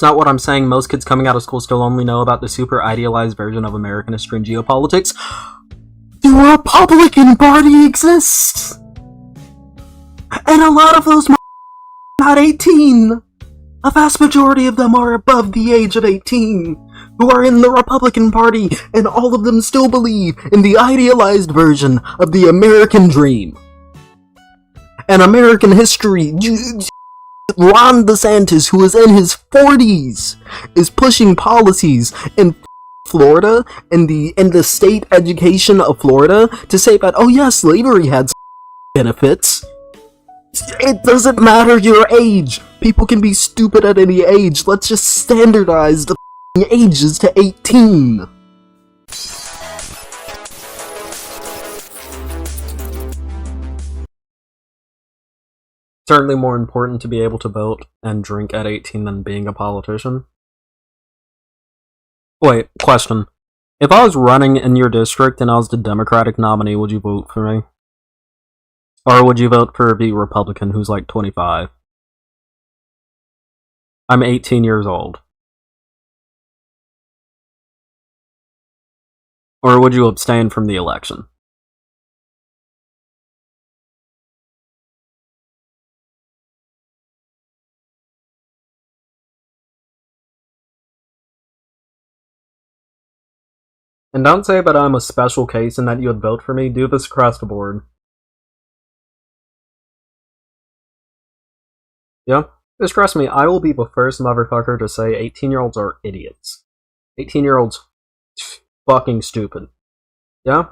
It's not what I'm saying. Most kids coming out of school still only know about the super idealized version of American history and geopolitics. The Republican Party exists! And a lot of those not 18! A vast majority of them are above the age of 18, who are in the Republican Party, and all of them still believe in the idealized version of the American dream. And American history, Ron DeSantis, who is in his 40s, is pushing policies in Florida, and the state education of Florida, to say that, oh yeah, slavery had benefits. It doesn't matter your age. People can be stupid at any age. Let's just standardize the ages to 18. Certainly more important to be able to vote and drink at 18 than being a politician. Wait, question. If I was running in your district and I was the Democratic nominee, would you vote for me? Or would you vote for the Republican who's like 25? I'm 18 years old. Or would you abstain from the election? And don't say that I'm a special case and that you would vote for me. Do this across the board. Yeah? Just trust me, I will be the first motherfucker to say 18-year-olds are idiots. 18-year-olds fucking stupid. Yeah?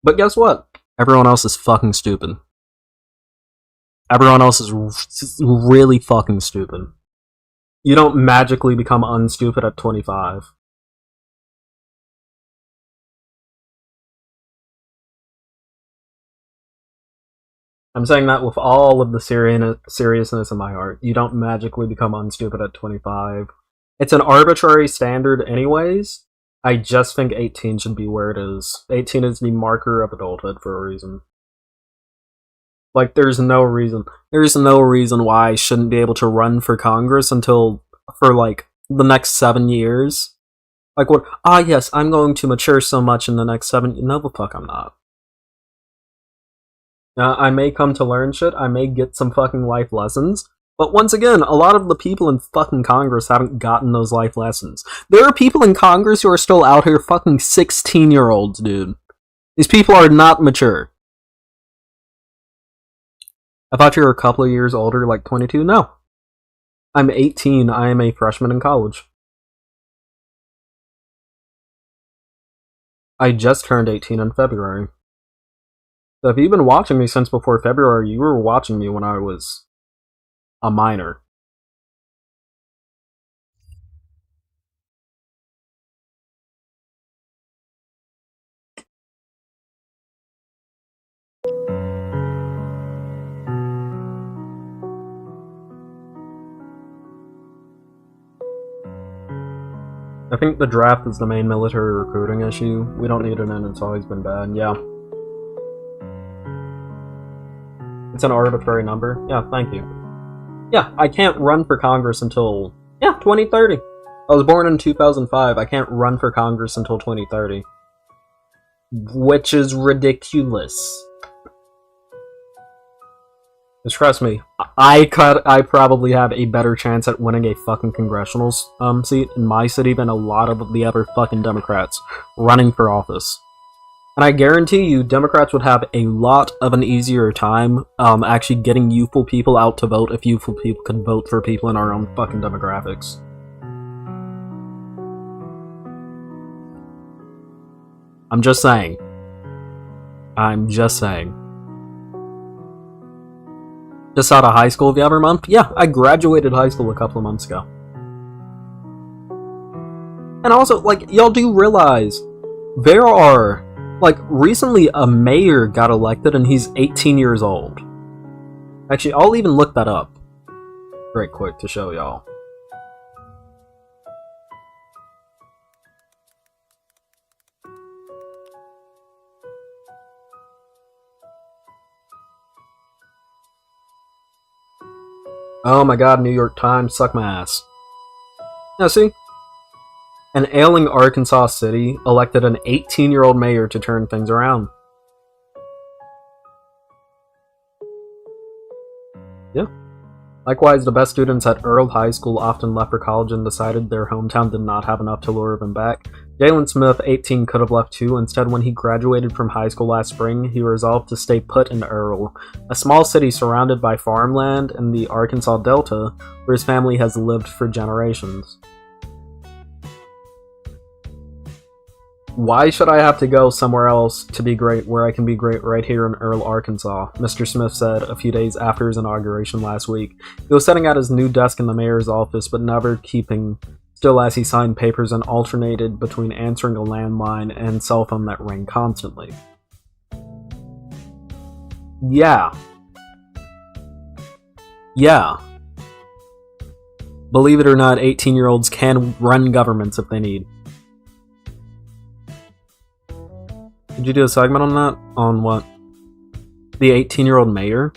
But guess what? Everyone else is fucking stupid. Everyone else is really fucking stupid. You don't magically become unstupid at 25. I'm saying that with all of the seriousness in my heart. You don't magically become unstupid at 25. It's an arbitrary standard anyways. I just think 18 should be where it is. 18 is the marker of adulthood for a reason. Like, there's no reason why I shouldn't be able to run for Congress for like, the next 7 years. Like, what? Ah, yes, I'm going to mature so much in the next 7... No, the fuck I'm not. I may come to learn shit, I may get some fucking life lessons, but once again, a lot of the people in fucking Congress haven't gotten those life lessons. There are people in Congress who are still out here fucking 16-year-olds, dude. These people are not mature. I thought you were a couple of years older, like 22. No. I'm 18, I am a freshman in college. I just turned 18 in February. So if you've been watching me since before February, you were watching me when I was a minor. I think the draft is the main military recruiting issue. We don't need it in, it's always been bad, yeah. It's an arbitrary number. Yeah, thank you. Yeah, I can't run for Congress until... Yeah, 2030. I was born in 2005. I can't run for Congress until 2030. Which is ridiculous. Just trust me, I probably have a better chance at winning a fucking congressional seat in my city than a lot of the other fucking Democrats running for office. And I guarantee you, Democrats would have a lot of an easier time actually getting youthful people out to vote if youthful people could vote for people in our own fucking demographics. I'm just saying. Just out of high school the other month? Yeah, I graduated high school a couple of months ago. And also, like, y'all do realize there are... Like, recently a mayor got elected and he's 18 years old. Actually, I'll even look that up right quick to show y'all. Oh my god, New York Times, suck my ass. Now see? An ailing Arkansas city elected an 18-year-old mayor to turn things around. Yeah. Likewise, the best students at Earl High School often left for college and decided their hometown did not have enough to lure them back. Jalen Smith, 18, could have left too. Instead, when he graduated from high school last spring, he resolved to stay put in Earl, a small city surrounded by farmland in the Arkansas Delta, where his family has lived for generations. Why should I have to go somewhere else to be great where I can be great right here in Earl, Arkansas? Mr. Smith said a few days after his inauguration last week. He was sitting at his new desk in the mayor's office, but never keeping still as he signed papers and alternated between answering a landline and cell phone that rang constantly. Yeah. Believe it or not, 18-year-olds can run governments if they need. Did you do a segment on that? On what? The 18-year-old mayor?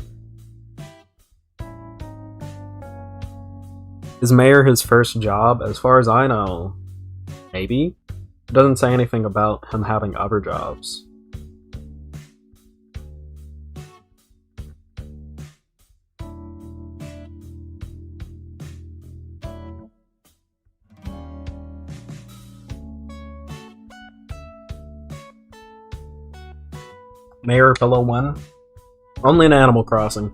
Is mayor his first job? As far as I know, maybe? It doesn't say anything about him having other jobs. Mayor below one? Only in Animal Crossing.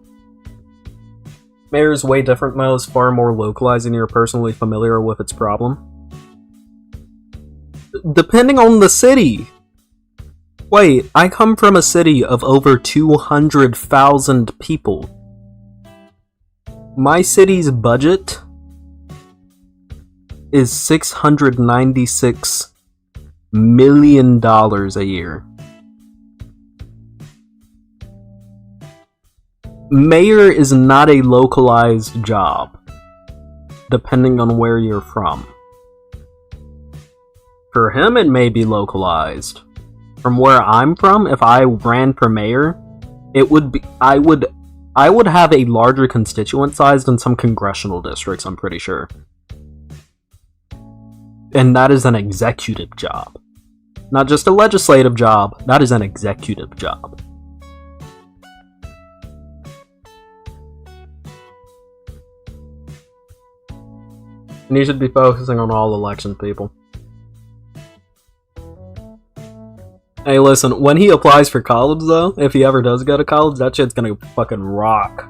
Mayor is way different though, is far more localized and you're personally familiar with its problem. Depending on the city! Wait, I come from a city of over 200,000 people. My city's budget is $696 million a year. Mayor is not a localized job, depending on where you're from. For him, it may be localized. From where I'm from, if I ran for mayor, it would be I would have a larger constituent size than some congressional districts, I'm pretty sure. And that is an executive job. Not just a legislative job, that is an executive job. And you should be focusing on all election people. Hey, listen, when he applies for college, though, if he ever does go to college, that shit's gonna fucking rock.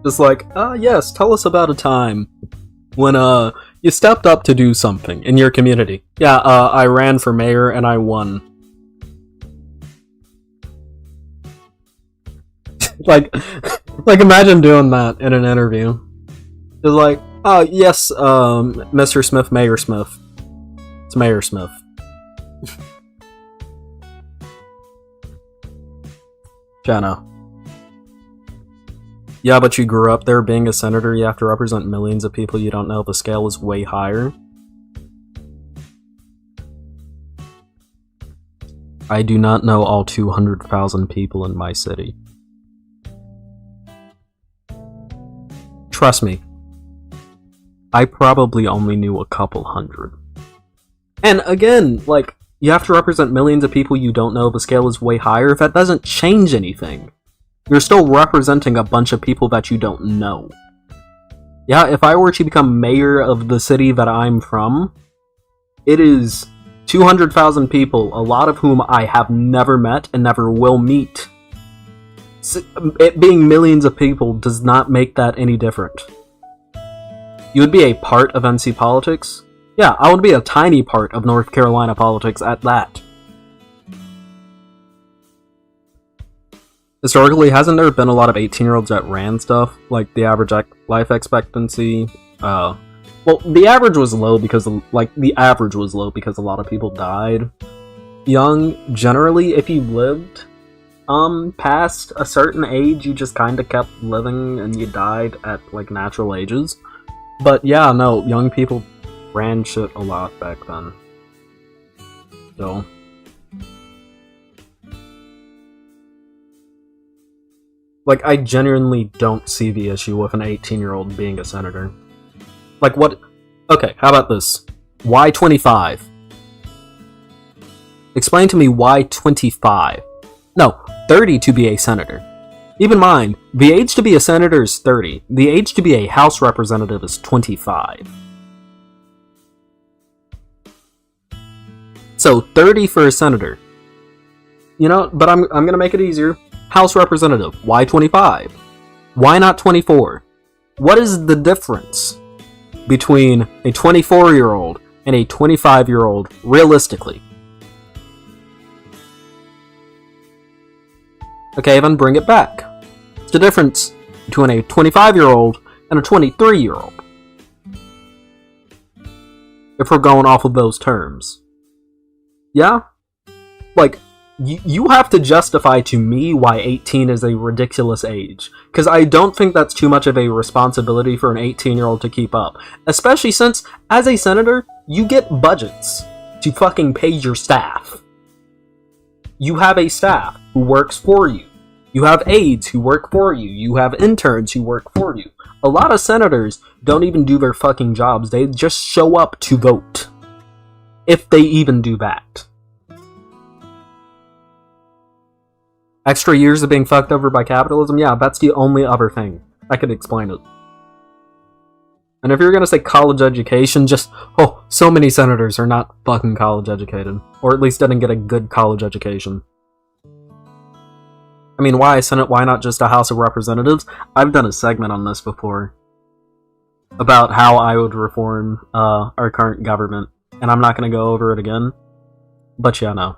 Just like, yes, tell us about a time when, you stepped up to do something in your community. Yeah, I ran for mayor and I won. like imagine doing that in an interview. Just like, oh, yes, Mr. Smith, Mayor Smith. It's Mayor Smith. Jenna. Yeah, but you grew up there. Being a senator, you have to represent millions of people you don't know. The scale is way higher. I do not know all 200,000 people in my city. Trust me. I probably only knew a couple hundred. And again, like, you have to represent millions of people you don't know. The scale is way higher. That doesn't change anything. You're still representing a bunch of people that you don't know. Yeah, if I were to become mayor of the city that I'm from, it is 200,000 people, a lot of whom I have never met and never will meet. It being millions of people does not make that any different. You would be a part of NC politics? Yeah, I would be a tiny part of North Carolina politics at that. Historically, hasn't there been a lot of 18-year-olds that ran stuff? Like, the average life expectancy? Well, the average was low because, a lot of people died young. Generally, if you lived, past a certain age, you just kinda kept living and you died at, like, natural ages. But yeah, no, young people ran shit a lot back then. So. Like, I genuinely don't see the issue with an 18-year-old being a senator. Like, what Okay, how about this? Why 25? Explain to me why 25. No, 30 to be a senator. Keep in mind, the age to be a senator is 30. The age to be a House representative is 25. So 30 for a senator. You know, but I'm gonna make it easier. House representative, why 25? Why not 24? What is the difference between a 24-year-old and a 25-year-old realistically? Okay, then bring it back. It's the difference between a 25-year-old and a 23-year-old. If we're going off of those terms. Yeah? Like, you have to justify to me why 18 is a ridiculous age. Because I don't think that's too much of a responsibility for an 18-year-old to keep up. Especially since, as a senator, you get budgets to fucking pay your staff. You have a staff who works for you. You have aides who work for you. You have interns who work for you. A lot of senators don't even do their fucking jobs. They just show up to vote. If they even do that. Extra years of being fucked over by capitalism? Yeah, that's the only other thing. I could explain it. And if you're gonna say college education, just, oh, so many senators are not fucking college educated. Or at least didn't get a good college education. I mean, why a Senate? Why not just a House of Representatives? I've done a segment on this before. About how I would reform our current government. And I'm not gonna go over it again. But yeah, no.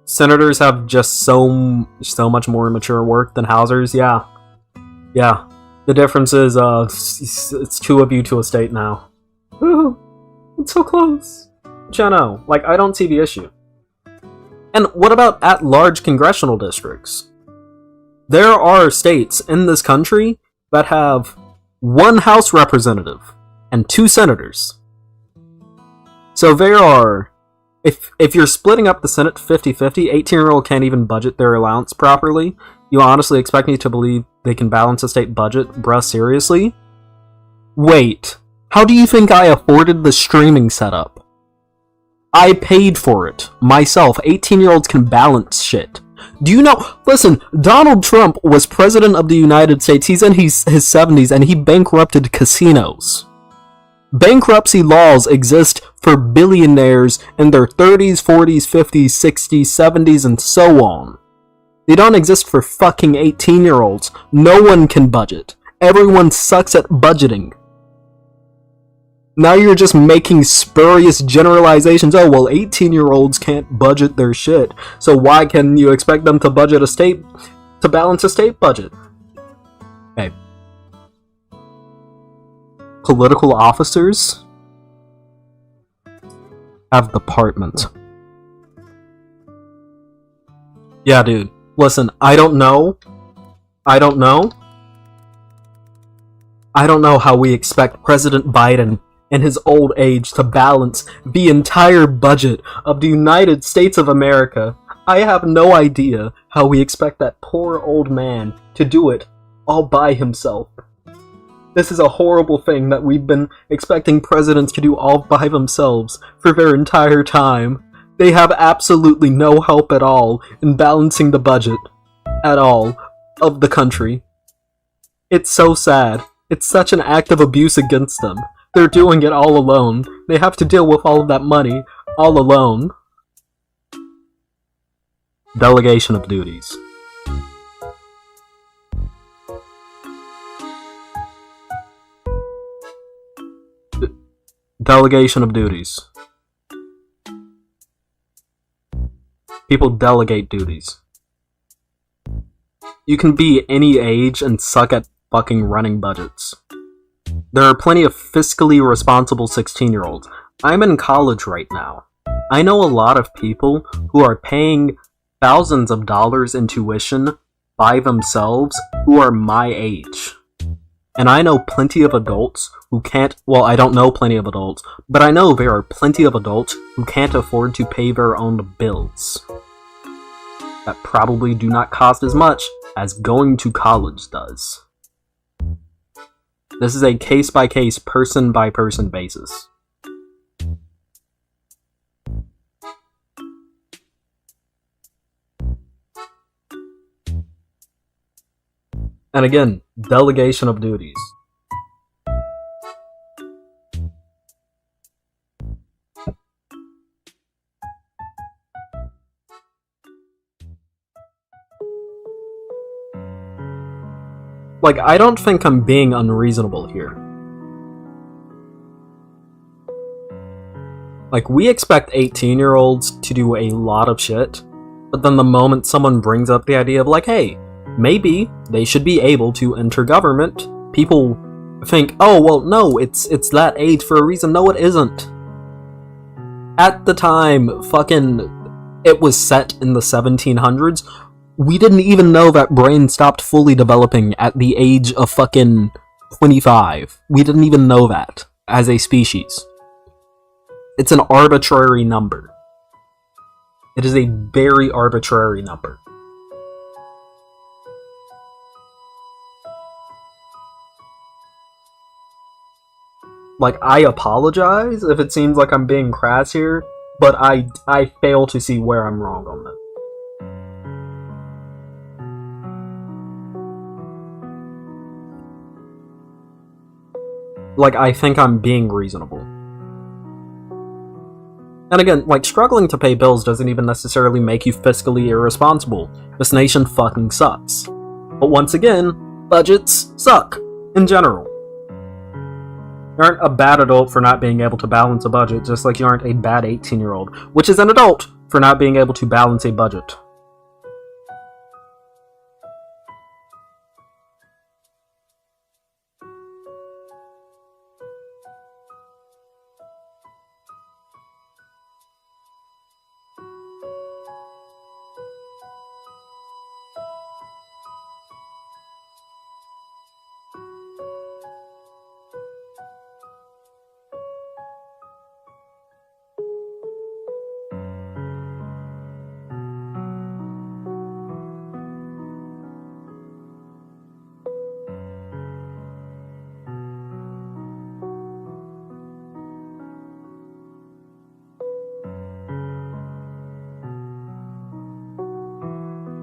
Senators have just so much more mature work than Housers, yeah. Yeah. The difference is, it's 2 of you to a state now. Woohoo! It's so close! But yeah, no. Like, I don't see the issue. And what about at-large congressional districts? There are states in this country that have 1 House representative and 2 senators. So there are... If you're splitting up the Senate 50-50, 18-year-old can't even budget their allowance properly. You honestly expect me to believe they can balance a state budget? Bruh, seriously? Wait, how do you think I afforded the streaming setup? I paid for it, myself. 18-year-olds can balance shit. Do you know? Listen, Donald Trump was president of the United States. He's in his 70s and he bankrupted casinos. Bankruptcy laws exist for billionaires in their 30s, 40s, 50s, 60s, 70s, and so on. They don't exist for fucking 18-year-olds. No one can budget. Everyone sucks at budgeting. Now you're just making spurious generalizations. Oh, well, 18-year-olds can't budget their shit, so why can you expect them to budget to balance a state budget? Hey. Political officers have department. Yeah, dude. Listen, I don't know how we expect President Biden in his old age to balance the entire budget of the United States of America. I have no idea how we expect that poor old man to do it all by himself. This is a horrible thing that we've been expecting presidents to do all by themselves for their entire time. They have absolutely no help at all in balancing the budget, at all, of the country. It's so sad. It's such an act of abuse against them. They're doing it all alone. They have to deal with all of that money, all alone. Delegation of duties. Delegation of duties. People delegate duties. You can be any age and suck at fucking running budgets. There are plenty of fiscally responsible 16-year-olds. I'm in college right now. I know a lot of people who are paying thousands of dollars in tuition by themselves who are my age. And I know plenty of adults who can't, well, I don't know plenty of adults, but I know there are plenty of adults who can't afford to pay their own bills. That probably do not cost as much as going to college does. This is a case-by-case, person-by-person basis. And again, delegation of duties. Like, I don't think I'm being unreasonable here. Like, we expect 18-year-olds to do a lot of shit, but then the moment someone brings up the idea of, like, hey, maybe they should be able to enter government, people think, oh, well, no, it's that age for a reason. No, it isn't. At the time, it was set in the 1700s, we didn't even know that brains stopped fully developing at the age of 25. We didn't even know that, as a species. It's an arbitrary number. It is a very arbitrary number. Like, I apologize if it seems like I'm being crass here, but I fail to see where I'm wrong on this. Like, I think I'm being reasonable. And again, like, struggling to pay bills doesn't even necessarily make you fiscally irresponsible. This nation fucking sucks. But once again, budgets suck, in general. You aren't a bad adult for not being able to balance a budget, just like you aren't a bad 18-year-old, which is an adult, for not being able to balance a budget.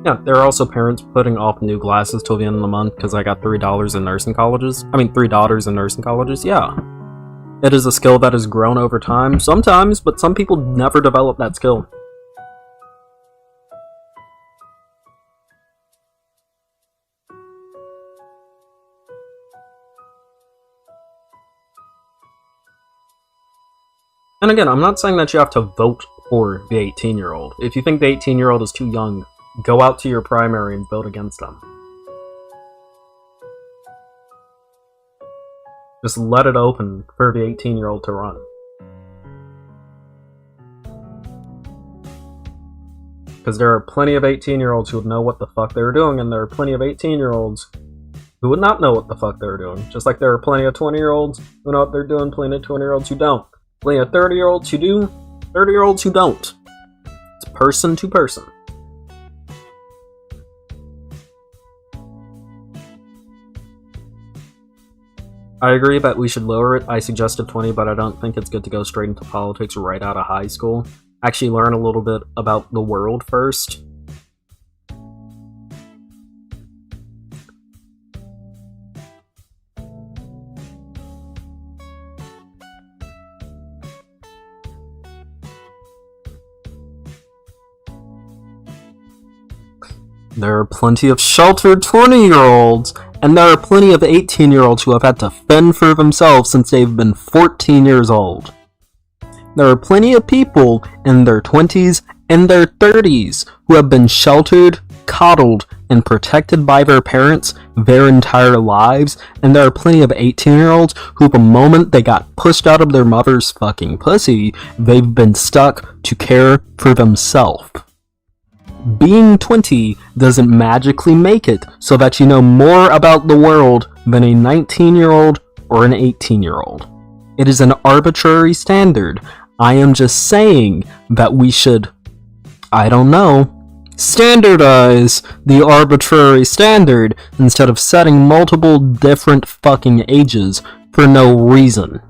Yeah, there are also parents putting off new glasses till the end of the month because I got $3 in nursing colleges. I mean, $3 in nursing colleges, yeah. It is a skill that has grown over time, sometimes, but some people never develop that skill. And again, I'm not saying that you have to vote for the 18-year-old. If you think the 18-year-old is too young, go out to your primary and vote against them. Just let it open for the 18-year-old to run. Because there are plenty of 18-year-olds who would know what the fuck they were doing, and there are plenty of 18-year-olds who would not know what the fuck they were doing. Just like there are plenty of 20-year-olds who know what they're doing, plenty of 20-year-olds who don't. Plenty of 30-year-olds who do, 30-year-olds who don't. It's person to person. I agree that we should lower it. I suggested 20, but I don't think it's good to go straight into politics right out of high school. Actually learn a little bit about the world first. There are plenty of sheltered 20-year-olds, and there are plenty of 18-year-olds who have had to fend for themselves since they've been 14 years old. There are plenty of people in their 20s and their 30s who have been sheltered, coddled, and protected by their parents their entire lives, and there are plenty of 18-year-olds who, the moment they got pushed out of their mother's fucking pussy, they've been stuck to care for themselves. Being 20 doesn't magically make it so that you know more about the world than a 19-year-old or an 18-year-old. It is an arbitrary standard. I am just saying that we should, I don't know, standardize the arbitrary standard instead of setting multiple different fucking ages for no reason.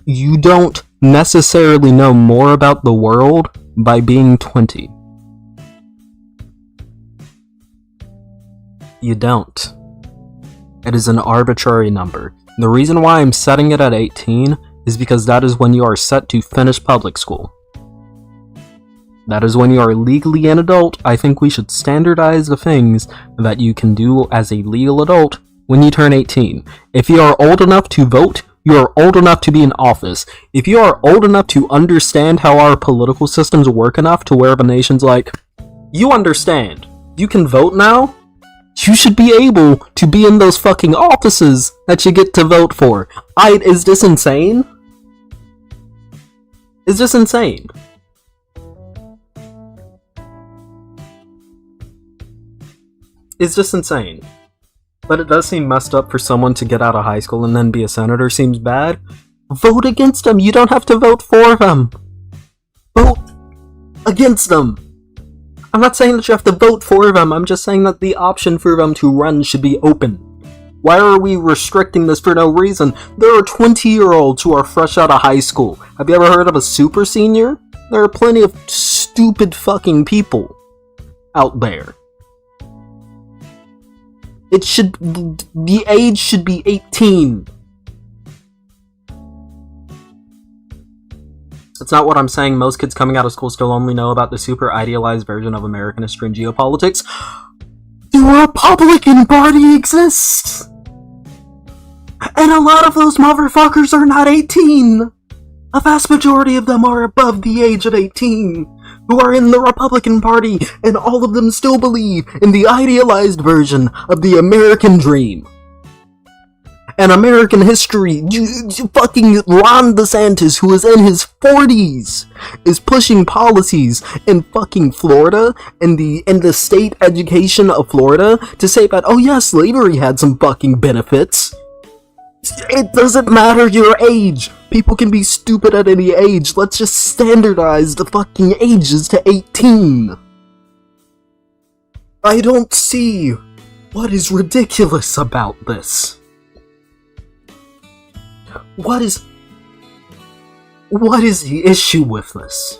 You don't necessarily know more about the world by being 20. You don't. It is an arbitrary number. The reason why I'm setting it at 18 is because that is when you are set to finish public school. That is when you are legally an adult. I think we should standardize the things that you can do as a legal adult when you turn 18. If you are old enough to vote, you are old enough to be in office. If you are old enough to understand how our political systems work enough to where the nation's like, you understand, you can vote now? You should be able to be in those fucking offices that you get to vote for. Is this insane? Is this insane? Is this insane? But it does seem messed up for someone to get out of high school and then be a senator. Seems bad. Vote against them. You don't have to vote for them. Vote against them. I'm not saying that you have to vote for them. I'm just saying that the option for them to run should be open. Why are we restricting this for no reason? There are 20-year-olds who are fresh out of high school. Have you ever heard of a super senior? There are plenty of stupid fucking people out there. The age should be 18. That's not what I'm saying. Most kids coming out of school still only know about the super idealized version of American history and geopolitics. The Republican Party exists! And a lot of those motherfuckers are not 18! A vast majority of them are above the age of 18, who are in the Republican Party, and all of them still believe in the idealized version of the American dream. And American history, fucking Ron DeSantis, who is in his 40s, is pushing policies in fucking Florida, and the state education of Florida, to say that, oh yeah, slavery had some fucking benefits. It doesn't matter your age. People can be stupid at any age. Let's just standardize the fucking ages to 18. I don't see what is ridiculous about this. What is the issue with this?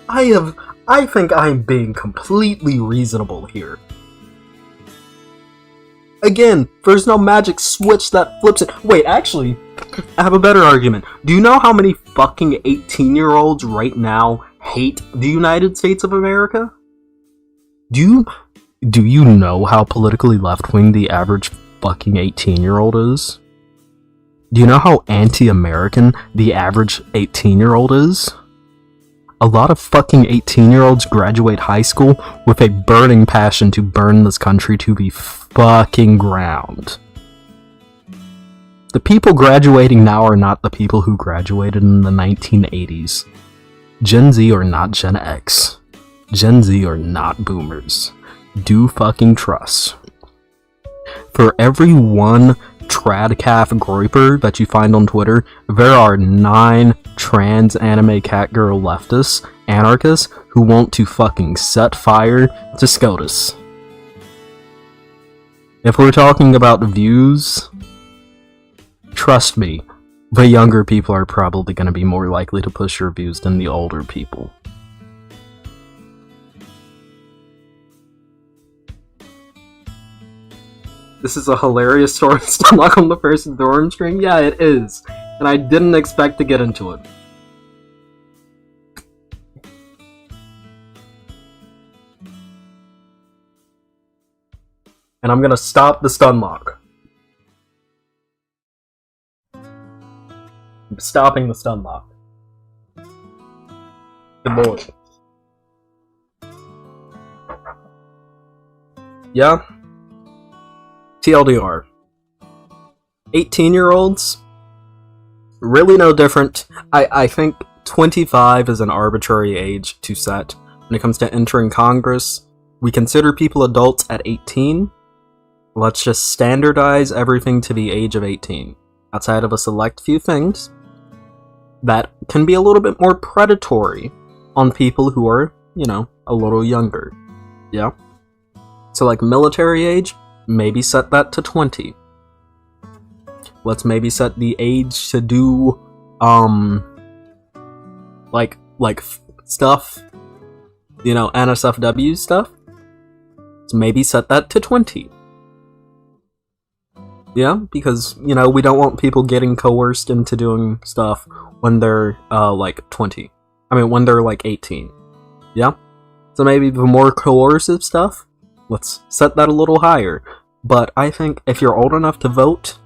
I think I'm being completely reasonable here. Again, there's no magic switch that flips it. Wait, actually, I have a better argument. Do you know how many fucking 18-year-olds right now hate the United States of America? Do you know how politically left-wing the average fucking 18-year-old is? Do you know how anti-American the average 18-year-old is? A lot of fucking 18-year-olds graduate high school with a burning passion to burn this country to the fucking ground. The people graduating now are not the people who graduated in the 1980s. Gen Z are not Gen X. Gen Z are not boomers. Do fucking trust. For every one tradcaf groiper that you find on Twitter, there are 9 trans anime catgirl leftists, anarchists, who want to fucking set fire to SCOTUS. If we're talking about views, trust me, the younger people are probably going to be more likely to push your views than the older people. This is a hilarious story to unlock on the first Thorin stream? Yeah, it is. And I didn't expect to get into it. And I'm gonna stop the stun lock. I'm stopping the stun lock. Good boy. Yeah? TLDR. 18-year-olds? Really no different. I think 25 is an arbitrary age to set. When it comes to entering Congress, we consider people adults at 18. Let's just standardize everything to the age of 18. outside of a select few things that can be a little bit more predatory on people who are, you know, a little younger. Yeah? So like military age, maybe set that to 20. Let's maybe set the age to do, like stuff, you know, NSFW stuff. So maybe set that to 20. Yeah, because, you know, we don't want people getting coerced into doing stuff when they're, like, 20. I mean, when they're, like, 18. Yeah? So maybe the more coercive stuff, let's set that a little higher. But I think if you're old enough to vote,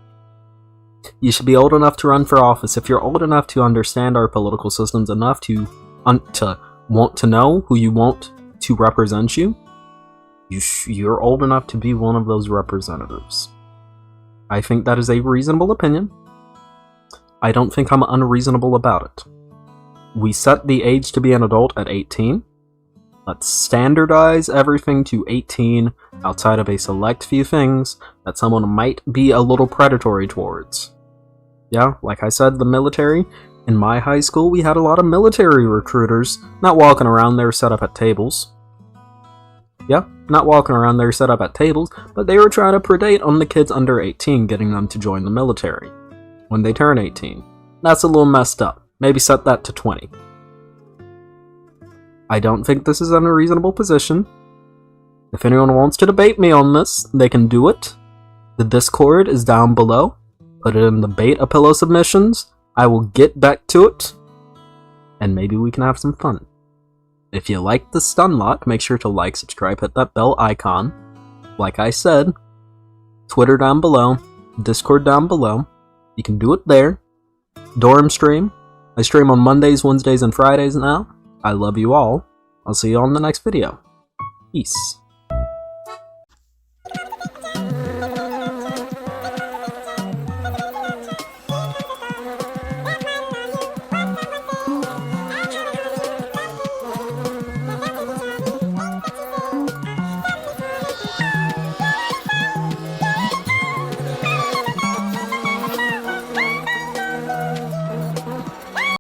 you should be old enough to run for office. If you're old enough to understand our political systems enough to want to know who you want to represent you, you're old enough to be one of those representatives. I think that is a reasonable opinion. I don't think I'm unreasonable about it. We set the age to be an adult at 18. Let's standardize everything to 18 outside of a select few things that someone might be a little predatory towards. Yeah, like I said, the military. In my high school, we had a lot of military recruiters not walking around there set up at tables. Yeah, not walking around there set up at tables, but they were trying to predate on the kids under 18, getting them to join the military when they turn 18. That's a little messed up. Maybe set that to 20. I don't think this is an unreasonable position. If anyone wants to debate me on this, they can do it. The Discord is down below. Put it in the beta-pillow submissions. I will get back to it. And maybe we can have some fun. If you like the Stunlock, make sure to like, subscribe, hit that bell icon. Like I said, Twitter down below, Discord down below. You can do it there. Dorm stream. I stream on Mondays, Wednesdays, and Fridays now. I love you all. I'll see you on the next video. Peace.